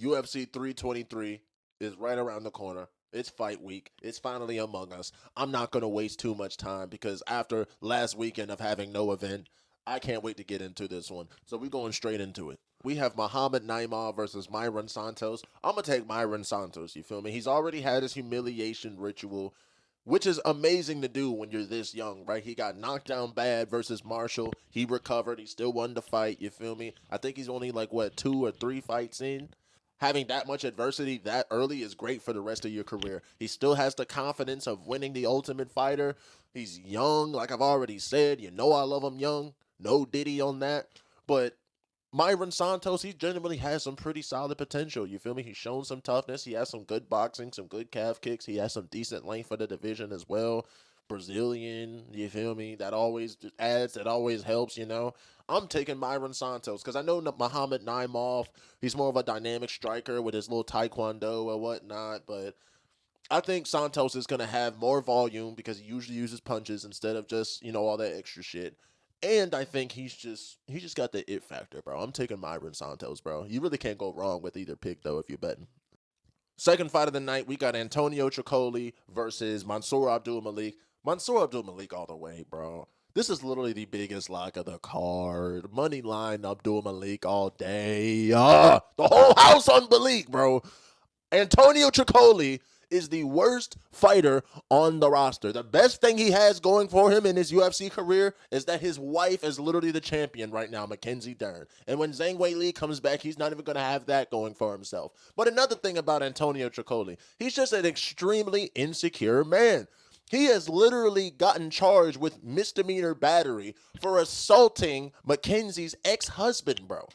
UFC 323 is right around the corner. It's fight week. It's finally among us. I'm not going to waste too much time because after last weekend of having no event, I can't wait to get into this one. So we're going straight into it. We have Muhammad Naimov versus Mairon Santos. I'm going to take Mairon Santos, you feel me? He's already had his humiliation ritual, which is amazing to do when you're this young, right? He got knocked down bad versus Marshall. He recovered. He still won the fight, you feel me? I think he's only like, 2 or 3 fights in? Having that much adversity that early is great for the rest of your career. He still has the confidence of winning the Ultimate Fighter. He's young, like I've already said. You know I love him young. No Diddy on that. But Mairon Santos, he genuinely has some pretty solid potential. You feel me? He's shown some toughness. He has some good boxing, some good calf kicks. He has some decent length for the division as well. Brazilian, you feel me? That always adds, that always helps, you know? I'm taking Mairon Santos because I know Muhammad Naimov, he's more of a dynamic striker with his little taekwondo or whatnot, but I think Santos is going to have more volume because he usually uses punches instead of just, all that extra shit. And I think he just got the it factor, bro. I'm taking Mairon Santos, bro. You really can't go wrong with either pick, though, if you're betting. Second fight of the night, we got Antonio Trocoli versus Mansour Abdul-Malik. Mansour Abdul-Malik all the way, bro. This is literally the biggest lock of the card. Money line Abdul-Malik all day. The whole house on Malik, bro. Antonio Trocoli is the worst fighter on the roster. The best thing he has going for him in his UFC career is that his wife is literally the champion right now, Mackenzie Dern. And when Zhang Weili comes back, he's not even going to have that going for himself. But another thing about Antonio Trocoli, he's just an extremely insecure man. He has literally gotten charged with misdemeanor battery for assaulting Mackenzie's ex-husband, bro.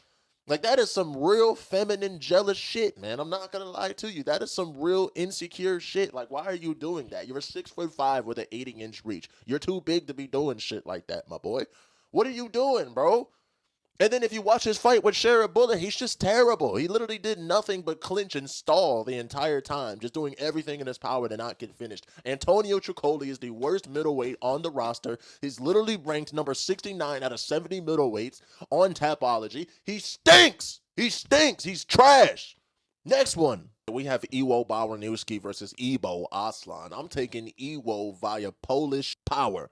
Like, that is some real feminine, jealous shit, man. I'm not going to lie to you. That is some real insecure shit. Like, why are you doing that? You're a 6'5" with an 80-inch reach. You're too big to be doing shit like that, my boy. What are you doing, bro? And then if you watch his fight with Shara Bullet, he's just terrible. He literally did nothing but clinch and stall the entire time, just doing everything in his power to not get finished. Antonio Trocoli is the worst middleweight on the roster. He's literally ranked number 69 out of 70 middleweights on Tapology. He stinks! He stinks! He's trash! Next one. We have Iwo Baraniewski versus Ibo Aslan. I'm taking Iwo via Polish power.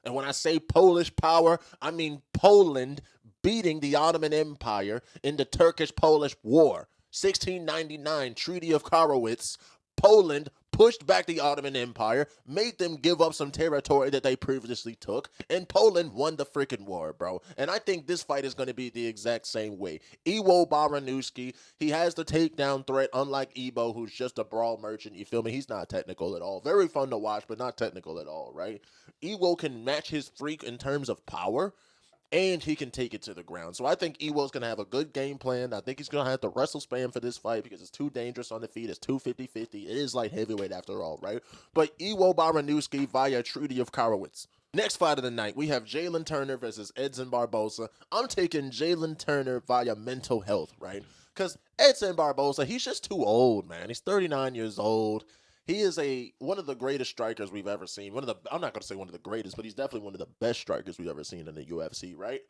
And when I say Polish power, I mean Poland beating the Ottoman Empire in the Turkish-Polish War. 1699 Treaty of Karowitz. Poland pushed back the Ottoman Empire, made them give up some territory that they previously took, and Poland won the freaking war, bro. And I think this fight is going to be the exact same way. Iwo Baraniewski, he has the takedown threat, unlike Ibo, who's just a brawl merchant, you feel me? He's not technical at all. Very fun to watch, but not technical at all, right? Iwo can match his freak in terms of power, and he can take it to the ground. So I think Iwo's going to have a good game plan. I think he's going to have to wrestle spam for this fight because it's too dangerous on the feet. It's 250-50. It is light heavyweight after all, right? But Iwo Baraniewski via Treaty of Karowitz. Next fight of the night, we have Jaylen Turner versus Edson Barboza. I'm taking Jaylen Turner via mental health, right? Because Edson Barboza, he's just too old, man. He's 39 years old. He is one of the greatest strikers we've ever seen. I'm not going to say one of the greatest, but he's definitely one of the best strikers we've ever seen in the UFC, right?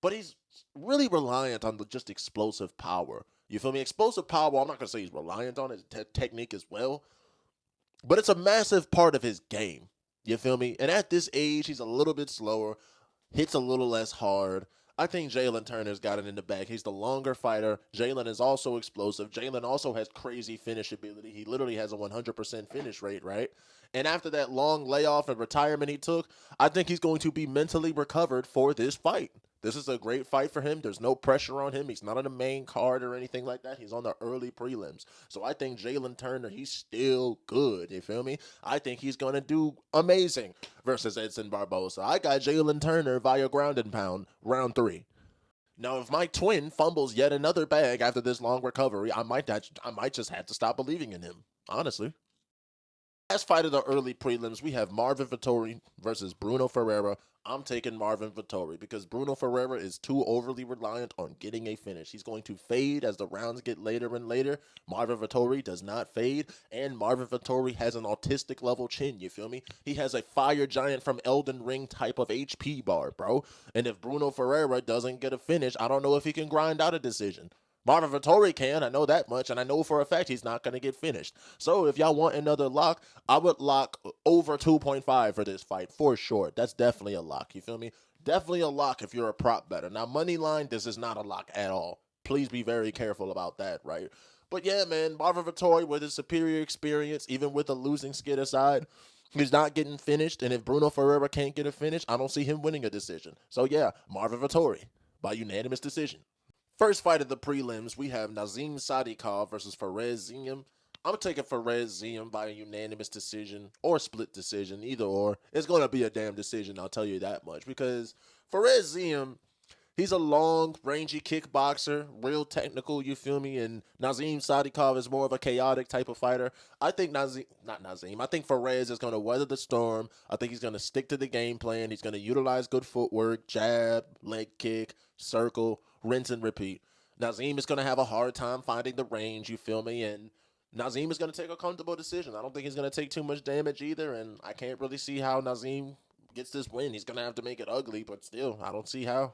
But he's really reliant on just explosive power. You feel me? Explosive power, I'm not going to say he's reliant on it, technique as well. But it's a massive part of his game. You feel me? And at this age, he's a little bit slower, hits a little less hard. I think Jaylen Turner's got it in the bag. He's the longer fighter. Jaylen is also explosive. Jaylen also has crazy finish ability. He literally has a 100% finish rate, right? And after that long layoff and retirement he took, I think he's going to be mentally recovered for this fight. This is a great fight for him. There's no pressure on him. He's not on the main card or anything like that. He's on the early prelims. So I think Jaylen Turner, he's still good. You feel me? I think he's going to do amazing versus Edson Barboza. I got Jaylen Turner via ground and pound, round 3. Now, if my twin fumbles yet another bag after this long recovery, I might just have to stop believing in him, honestly. Last fight of the early prelims, we have Marvin Vettori versus Brunno Ferreira. I'm taking Marvin Vettori because Brunno Ferreira is too overly reliant on getting a finish. He's going to fade as the rounds get later and later. Marvin Vettori does not fade, and Marvin Vettori has an autistic level chin, you feel me? He has a fire giant from Elden Ring type of HP bar, bro. And if Brunno Ferreira doesn't get a finish, I don't know if he can grind out a decision. Marvin Vettori can, I know that much, and I know for a fact he's not going to get finished. So if y'all want another lock, I would lock over 2.5 for this fight, for sure. That's definitely a lock, you feel me? Definitely a lock if you're a prop better. Now, money line, this is not a lock at all. Please be very careful about that, right? But yeah, man, Marvin Vettori with his superior experience, even with a losing skid aside, he's not getting finished, and if Bruno Ferreira can't get a finish, I don't see him winning a decision. So yeah, Marvin Vettori by unanimous decision. First fight of the prelims, we have Nazim Sadykhov versus Farès Ziam. I'm taking Farès Ziam by a unanimous decision or split decision, either or. It's going to be a damn decision, I'll tell you that much, because Farès Ziam, he's a long, rangy kickboxer, real technical, you feel me? And Nazim Sadykhov is more of a chaotic type of fighter. I think I think Farès is going to weather the storm. I think he's going to stick to the game plan. He's going to utilize good footwork, jab, leg kick, circle, rinse and repeat. Nazim is going to have a hard time finding the range, you feel me? And Nazim is going to take a comfortable decision. I don't think he's going to take too much damage either, and I can't really see how Nazim gets this win. He's going to have to make it ugly, but still, I don't see how.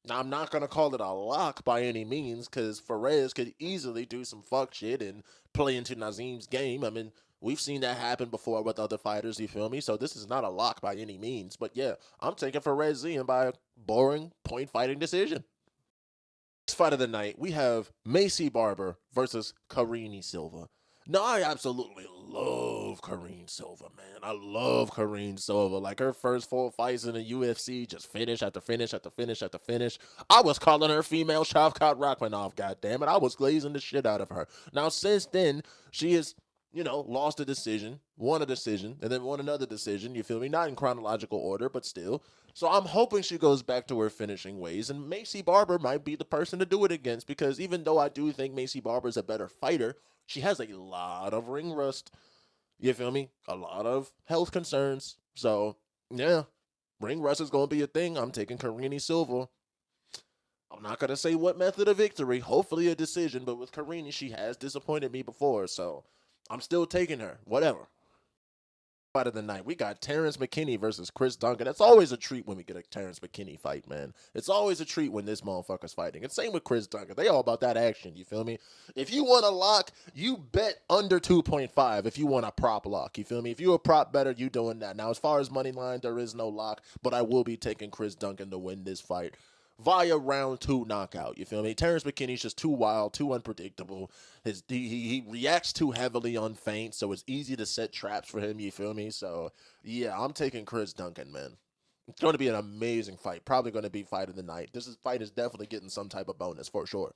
Now, I'm not going to call it a lock by any means, because Farès could easily do some fuck shit and play into Nazim's game. I mean, we've seen that happen before with other fighters, you feel me? So this is not a lock by any means. But yeah, I'm taking Farès Ziam by a boring point fighting decision. Next fight of the night, we have Maycee Barber versus Karine Silva. Now, I absolutely love Karine Silva, man. I love Karine Silva. Like, her first 4 fights in the UFC, just finish after finish after finish after finish. I was calling her female Shavkat Rakhmonov, goddammit. I was glazing the shit out of her. Now, since then, she has, lost a decision, won a decision, and then won another decision, you feel me? Not in chronological order, but still. So I'm hoping she goes back to her finishing ways, and Maycee Barber might be the person to do it against, because even though I do think Maycee Barber is a better fighter, she has a lot of ring rust. You feel me? A lot of health concerns. So, yeah, ring rust is going to be a thing. I'm taking Karine Silva. I'm not going to say what method of victory. Hopefully a decision. But with Karine, she has disappointed me before. So, I'm still taking her. Whatever. Fight of the night, we got Terrance McKinney versus Chris Duncan. That's always a treat when we get a Terrance McKinney fight, man. It's always a treat when this motherfucker's fighting. And same with Chris Duncan. They all about that action, you feel me? If you want a lock, you bet under 2.5 if you want a prop lock, you feel me? If you're a prop better, you doing that. Now, as far as money line, there is no lock, but I will be taking Chris Duncan to win this fight via round 2 knockout, you feel me? Terrance McKinney's just too wild, too unpredictable. He reacts too heavily on feints, so it's easy to set traps for him, you feel me? So, yeah, I'm taking Chris Duncan, man. It's going to be an amazing fight. Probably going to be fight of the night. Fight is definitely getting some type of bonus, for sure.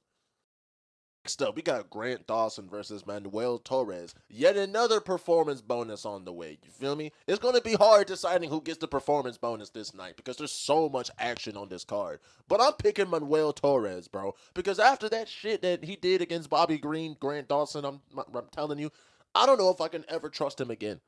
Next up, we got Grant Dawson versus Manuel Torres. Yet another performance bonus on the way. You feel me? It's going to be hard deciding who gets the performance bonus this night because there's so much action on this card. But I'm picking Manuel Torres, bro. Because after that shit that he did against Bobby Green, Grant Dawson, I'm telling you, I don't know if I can ever trust him again.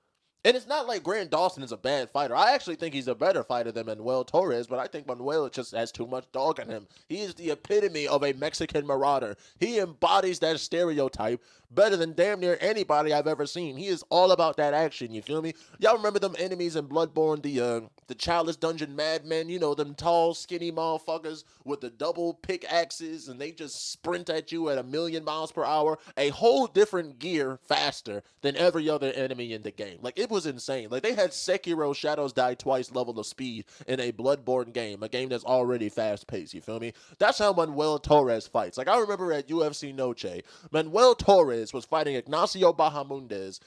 And it's not like Grant Dawson is a bad fighter. I actually think he's a better fighter than Manuel Torres, but I think Manuel just has too much dog in him. He is the epitome of a Mexican marauder. He embodies that stereotype better than damn near anybody I've ever seen. He is all about that action, you feel me? Y'all remember them enemies in Bloodborne, the Chalice Dungeon madmen, them tall, skinny motherfuckers with the double pickaxes, and they just sprint at you at 1,000,000 miles per hour, a whole different gear faster than every other enemy in the game. Like, it was insane. Like, they had Sekiro Shadows Die Twice level of speed in a Bloodborne game, a game that's already fast-paced, you feel me? That's how Manuel Torres fights. Like, I remember at UFC Noche, Manuel Torres was fighting Ignacio Bahamondes.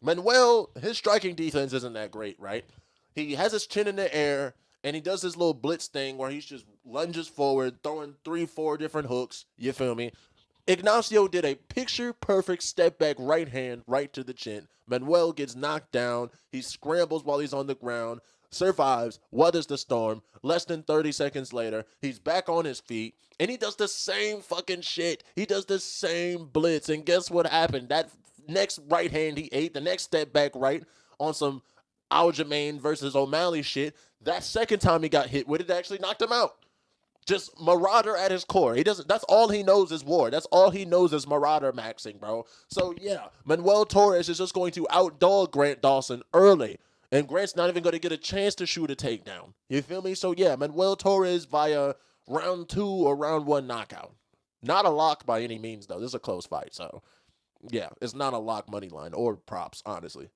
Manuel, his striking defense isn't that great, right? He has his chin in the air, and he does this little blitz thing where he's just lunges forward, throwing 3-4 different hooks, you feel me? Ignacio did a picture-perfect step-back right hand right to the chin. Manuel gets knocked down. He scrambles while he's on the ground, survives, weathers the storm. Less than 30 seconds later, he's back on his feet, and he does the same fucking shit. He does the same blitz, and guess what happened? That next right hand he ate, the next step back right on some Aljamain versus O'Malley shit, that second time he got hit with it actually knocked him out. Just marauder at his core. That's all he knows is war. That's all he knows is marauder maxing, bro. So yeah, Manuel Torres is just going to outdog Grant Dawson early. And Grant's not even going to get a chance to shoot a takedown. You feel me? So yeah, Manuel Torres via round 2 or round 1 knockout. Not a lock by any means, though. This is a close fight, so yeah, it's not a lock money line or props, honestly.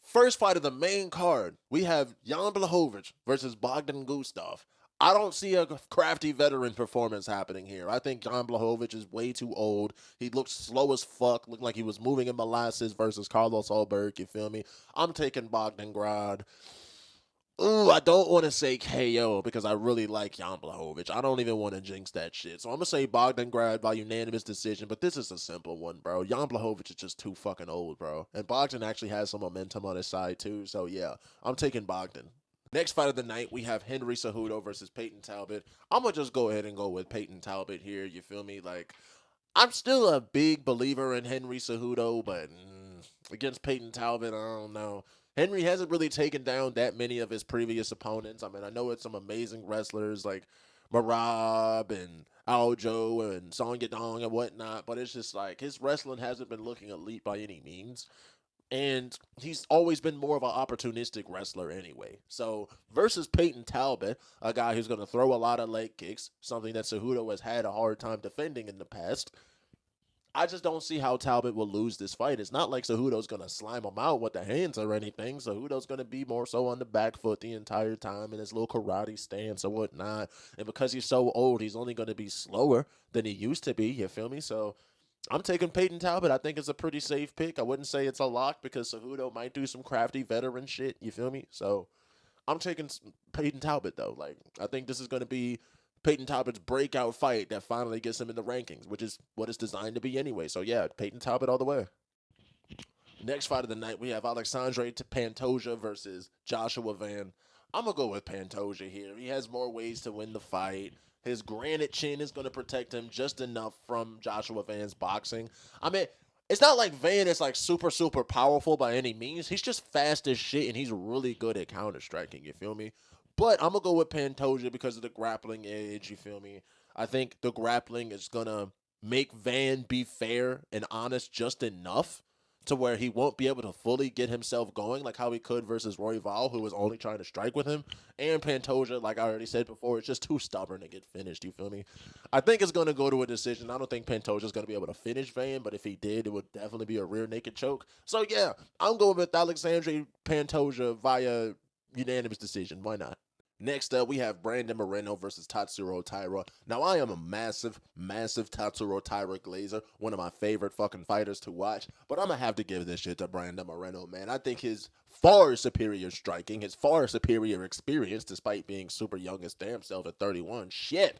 First fight of the main card, we have Jan Błachowicz versus Bogdan Gustav. I don't see a crafty veteran performance happening here. I think Jan Błachowicz is way too old. He looks slow as fuck. Looked like he was moving in molasses versus Carlos Ulberg. You feel me? I'm taking Bogdan Grad. Ooh, I don't want to say KO because I really like Jan Błachowicz. I don't even want to jinx that shit. So I'm going to say Bogdan Grad by unanimous decision, but this is a simple one, bro. Jan Błachowicz is just too fucking old, bro. And Bogdan actually has some momentum on his side, too. So, yeah, I'm taking Bogdan. Next fight of the night, we have Henry Cejudo versus Peyton Talbot. I'm going to just go ahead and go with Peyton Talbot here. You feel me? Like, I'm still a big believer in Henry Cejudo, but against Peyton Talbot, I don't know. Henry hasn't really taken down that many of his previous opponents. I mean, I know it's some amazing wrestlers like Marab and Aljo and Song Yadong and whatnot, but it's just like his wrestling hasn't been looking elite by any means. And he's always been more of an opportunistic wrestler anyway. So versus Peyton Talbot, a guy who's going to throw a lot of leg kicks, something that Cejudo has had a hard time defending in the past, I just don't see how Talbot will lose this fight. It's not like Cejudo's going to slime him out with the hands or anything. Cejudo's going to be more so on the back foot the entire time in his little karate stance or whatnot. And because he's so old, he's only going to be slower than he used to be. You feel me? So I'm taking Peyton Talbot. I think it's a pretty safe pick. I wouldn't say it's a lock because Cejudo might do some crafty veteran shit. You feel me? So I'm taking Peyton Talbot, though. Like, I think this is going to be Peyton Talbot's breakout fight that finally gets him in the rankings, which is what it's designed to be anyway. So, yeah, Peyton Talbot all the way. Next fight of the night, we have Alexandre Pantoja versus Joshua Van. I'm going to go with Pantoja here. He has more ways to win the fight. His granite chin is going to protect him just enough from Joshua Van's boxing. I mean, it's not like Van is like super, super powerful by any means. He's just fast as shit, and he's really good at counter-striking, you feel me? But I'm going to go with Pantoja because of the grappling edge, you feel me? I think the grappling is going to make Van be fair and honest just enough to where he won't be able to fully get himself going like how he could versus Royval, who was only trying to strike with him. And Pantoja, like I already said before, is just too stubborn to get finished, you feel me? I think it's going to go to a decision. I don't think Pantoja's going to be able to finish Van, but if he did, it would definitely be a rear naked choke. So, yeah, I'm going with Alexandre Pantoja via unanimous decision. Why not? Next up, we have Brandon Moreno versus Tatsuro Taira. Now, I am a massive, massive Tatsuro Taira glazer, one of my favorite fucking fighters to watch, but I'm going to have to give this shit to Brandon Moreno, man. I think his far superior striking, his far superior experience, despite being super young as damn self at 31, shit,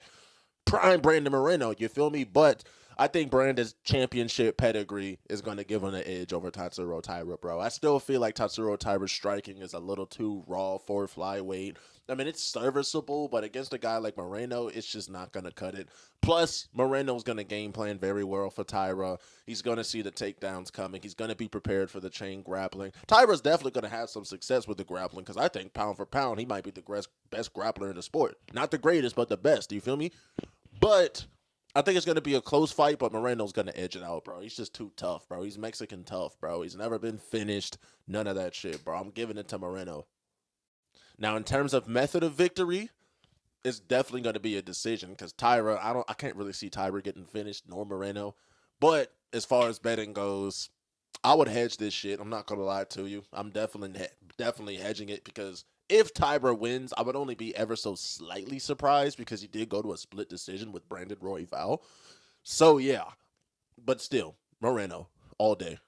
prime Brandon Moreno, you feel me? But I think Brandon's championship pedigree is going to give him an edge over Tatsuro Taira, bro. I still feel like Tatsuro Taira's striking is a little too raw for flyweight. I mean, it's serviceable, but against a guy like Moreno, it's just not going to cut it. Plus, Moreno's going to game plan very well for Taira. He's going to see the takedowns coming. He's going to be prepared for the chain grappling. Taira's definitely going to have some success with the grappling because I think pound for pound, he might be the best grappler in the sport. Not the greatest, but the best. Do you feel me? But I think it's going to be a close fight, but Moreno's going to edge it out, bro. He's just too tough, bro. He's Mexican tough, bro. He's never been finished. None of that shit, bro. I'm giving it to Moreno. Now, in terms of method of victory, it's definitely going to be a decision because Taira, I can't really see Taira getting finished nor Moreno. But as far as betting goes, I would hedge this shit. I'm not going to lie to you. I'm definitely hedging it because if Taira wins, I would only be ever so slightly surprised because he did go to a split decision with Brandon Royval. So, yeah. But still, Moreno all day.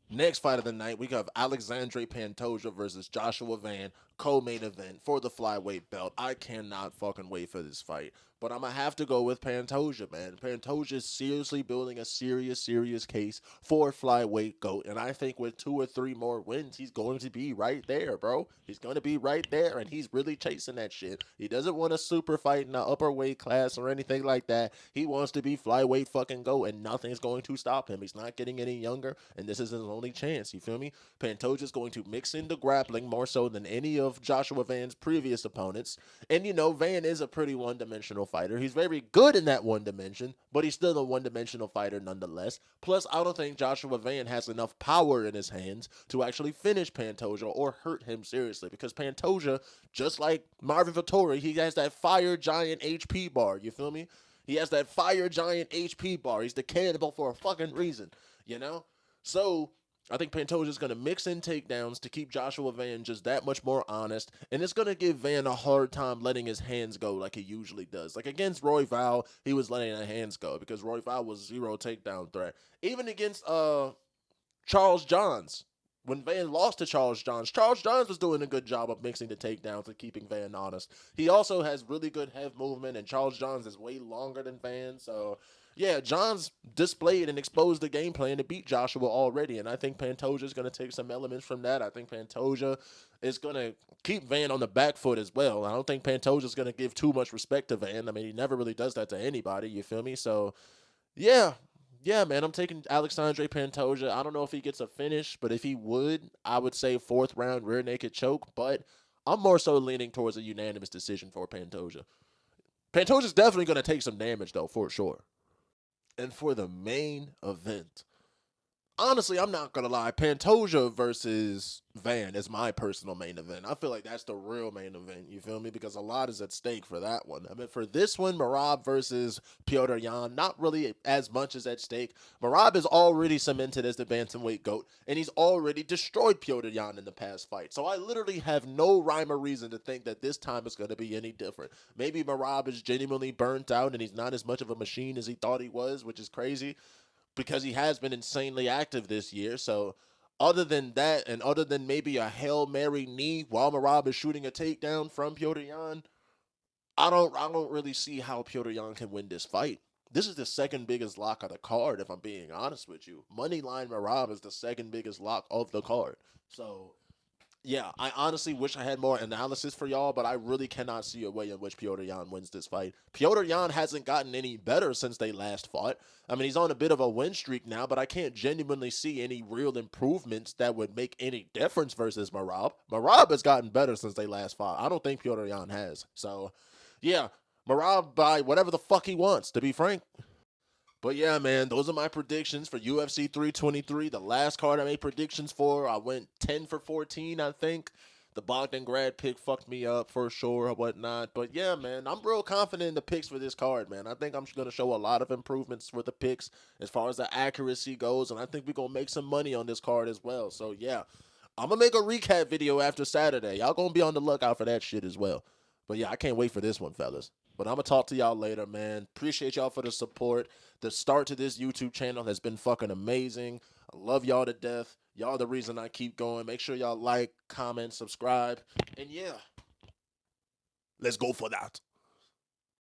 Next fight of the night, we have Alexandre Pantoja versus Joshua Van, co-main event for the flyweight belt. I cannot fucking wait for this fight. But I'm going to have to go with Pantoja, man. Pantoja is seriously building a serious case for flyweight GOAT. And I think with 2 or 3 more wins, he's going to be right there, bro. He's going to be right there, and he's really chasing that shit. He doesn't want a super fight in the upper weight class or anything like that. He wants to be flyweight fucking GOAT, and nothing's going to stop him. He's not getting any younger, and this is his only chance, you feel me? Pantoja's going to mix in the grappling more so than any of Joshua Van's previous opponents. And, you know, Van is a pretty one-dimensional fighter. He's very good in that one dimension, but he's still a one-dimensional fighter nonetheless. Plus, I don't think Joshua Van has enough power in his hands to actually finish Pantoja or hurt him seriously because Pantoja, just like Marvin Vettori, he has that fire giant HP bar, you feel me? He has that fire giant HP bar. He's the cannibal for a fucking reason, you know? So I think Pantoja's going to mix in takedowns to keep Joshua Van just that much more honest, and it's going to give Van a hard time letting his hands go like he usually does. Like against Royval, he was letting his hands go because Royval was zero takedown threat. Even against Charles Johns, when Van lost to Charles Johns was doing a good job of mixing the takedowns and keeping Van honest. He also has really good head movement, and Charles Johns is way longer than Van, so yeah, Johns displayed and exposed the game plan to beat Joshua already, and I think Pantoja is going to take some elements from that. I think Pantoja is going to keep Van on the back foot as well. I don't think Pantoja is going to give too much respect to Van. I mean, he never really does that to anybody, you feel me? So, yeah, man, I'm taking Alexandre Pantoja. I don't know if he gets a finish, but if he would, I would say 4th round rear naked choke, but I'm more so leaning towards a unanimous decision for Pantoja. Pantoja's definitely going to take some damage, though, for sure. And for the main event, honestly, I'm not going to lie. Pantoja versus Van is my personal main event. I feel like that's the real main event, you feel me? Because a lot is at stake for that one. I mean, for this one, Merab versus Petr Yan, not really as much as at stake. Merab is already cemented as the bantamweight GOAT, and he's already destroyed Petr Yan in the past fight. So I literally have no rhyme or reason to think that this time is going to be any different. Maybe Merab is genuinely burnt out, and he's not as much of a machine as he thought he was, which is crazy, because he has been insanely active this year. So other than that, and other than maybe a Hail Mary knee while Merab is shooting a takedown from Petr Yan, I don't really see how Petr Yan can win this fight. This is the second biggest lock of the card, if I'm being honest with you. Moneyline Merab is the second biggest lock of the card. So yeah, I honestly wish I had more analysis for y'all, but I really cannot see a way in which Petr Yan wins this fight. Petr Yan hasn't gotten any better since they last fought. I mean, he's on a bit of a win streak now, but I can't genuinely see any real improvements that would make any difference versus Merab. Merab has gotten better since they last fought. I don't think Petr Yan has. So, yeah, Merab by whatever the fuck he wants, to be frank. But yeah, man, those are my predictions for UFC 323. The last card I made predictions for, I went 10 for 14, I think. The Bogdangrad pick fucked me up for sure or whatnot. But yeah, man, I'm real confident in the picks for this card, man. I think I'm going to show a lot of improvements for the picks as far as the accuracy goes. And I think we're going to make some money on this card as well. So yeah, I'm going to make a recap video after Saturday. Y'all going to be on the lookout for that shit as well. But yeah, I can't wait for this one, fellas. But I'm going to talk to y'all later, man. Appreciate y'all for the support. The start to this YouTube channel has been fucking amazing. I love y'all to death. Y'all the reason I keep going. Make sure y'all like, comment, subscribe. And yeah, let's go for that.